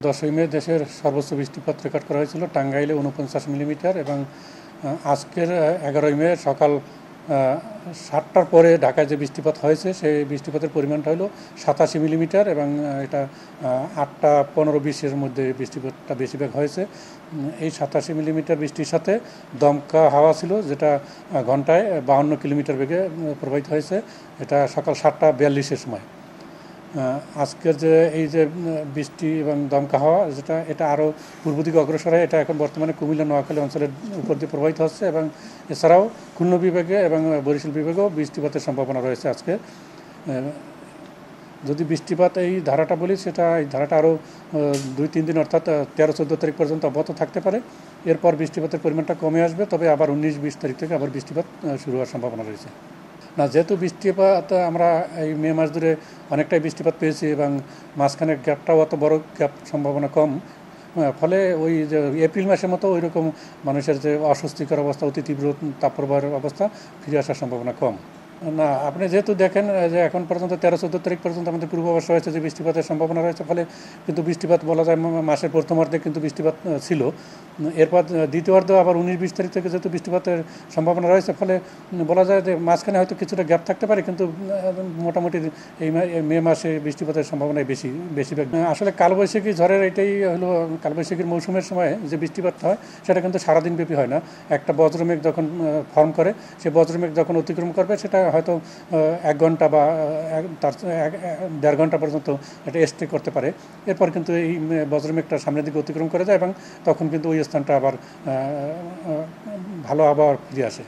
10ই মে দেশের সর্বোচ্চ বৃষ্টিপাত রেকর্ড করা হয়েছিল টাঙ্গাইলে 49 মিলিমিটার এবং আজকের 11ই মে সকাল 7টার পরে ঢাকায় যে বৃষ্টিপাত হয়েছে সেই বৃষ্টিপাতের পরিমাণটা হলো 87 মিলিমিটার এবং এটা 8টা 15-20-এর মধ্যে বৃষ্টিপাতটা বেশিরভাগ হয়েছে। এই 87 মিলিমিটার বৃষ্টির সাথে দমকা হাওয়া ছিল, যেটা ঘন্টায় 52 কিলোমিটার বেগে প্রবাহিত হয়েছে। এটা সকাল 7টা 42-এর সময়। আজকের যে এই যে বৃষ্টি এবং দমকা হাওয়া এটা আরও পূর্ব দিকে অগ্রসর হয়। এটা এখন বর্তমানে কুমিল্লা নোয়াখালী অঞ্চলের উপর দিয়ে প্রবাহিত হচ্ছে এবং এছাড়াও খুলনা বিভাগে এবং বরিশাল বিভাগেও বৃষ্টিপাতের সম্ভাবনা রয়েছে। আজকে যদি বৃষ্টিপাত এই ধারাটা বলি, এই ধারাটা আরও 2-3 দিন অর্থাৎ 13-14 তারিখ পর্যন্ত অব্যাহত থাকতে পারে। এরপর বৃষ্টিপাতের পরিমাণটা কমে আসবে, তবে আবার 19-20 তারিখ থেকে আবার বৃষ্টিপাত শুরু হওয়ার সম্ভাবনা রয়েছে। না, যেহেতু বৃষ্টিপাত আমরা এই মে মাস ধরে অনেকটাই বৃষ্টিপাত পেয়েছি এবং মাঝখানের গ্যাপটাও অত বড় গ্যাপ সম্ভাবনা কম, ফলে ওই যে এপ্রিল মাসের মতো ওই রকম মানুষের যে অস্বস্তিকর অবস্থা, অতি তীব্র তাপপ্রবাহের অবস্থা ফিরে আসার সম্ভাবনা কম। না, আপনি যেহেতু দেখেন যে এখন পর্যন্ত 13-14 তারিখ পর্যন্ত আমাদের পূর্বাভাস রয়েছে যে বৃষ্টিপাতের সম্ভাবনা রয়েছে, ফলে কিন্তু বৃষ্টিপাত বলা যায় মাসের প্রথমার্ধে কিন্তু বৃষ্টিপাত ছিল। এরপর দ্বিতীয়ার্ধেও আবার 19-20 তারিখ থেকে যেহেতু বৃষ্টিপাতের সম্ভাবনা রয়েছে, ফলে বলা যায় যে মাঝখানে হয়তো কিছুটা গ্যাপ থাকতে পারে, কিন্তু মোটামুটি এই মে মাসে বৃষ্টিপাতের সম্ভাবনাই বেশিরভাগ। আসলে কালবৈশাখী ঝড়ের এটাই হলো, কালবৈশাখীর মৌসুমের সময় যে বৃষ্টিপাত হয় সেটা কিন্তু সারাদিন ব্যাপী হয় না। একটা বজ্রমেঘ যখন ফর্ম করে, সে বজ্রমেঘ যখন অতিক্রম করবে সেটা হয়তো 1 ঘন্টা বা তার 1.5 ঘন্টা পর্যন্ত এটা স্টে করতে পারে। এরপর কিন্তু এই বজ্রমেঘটা সামনের দিকে অতিক্রম করে যায় এবং তখন কিন্তু ওই স্থানটা আবার ভালো আবহাওয়া ফিরে আসে।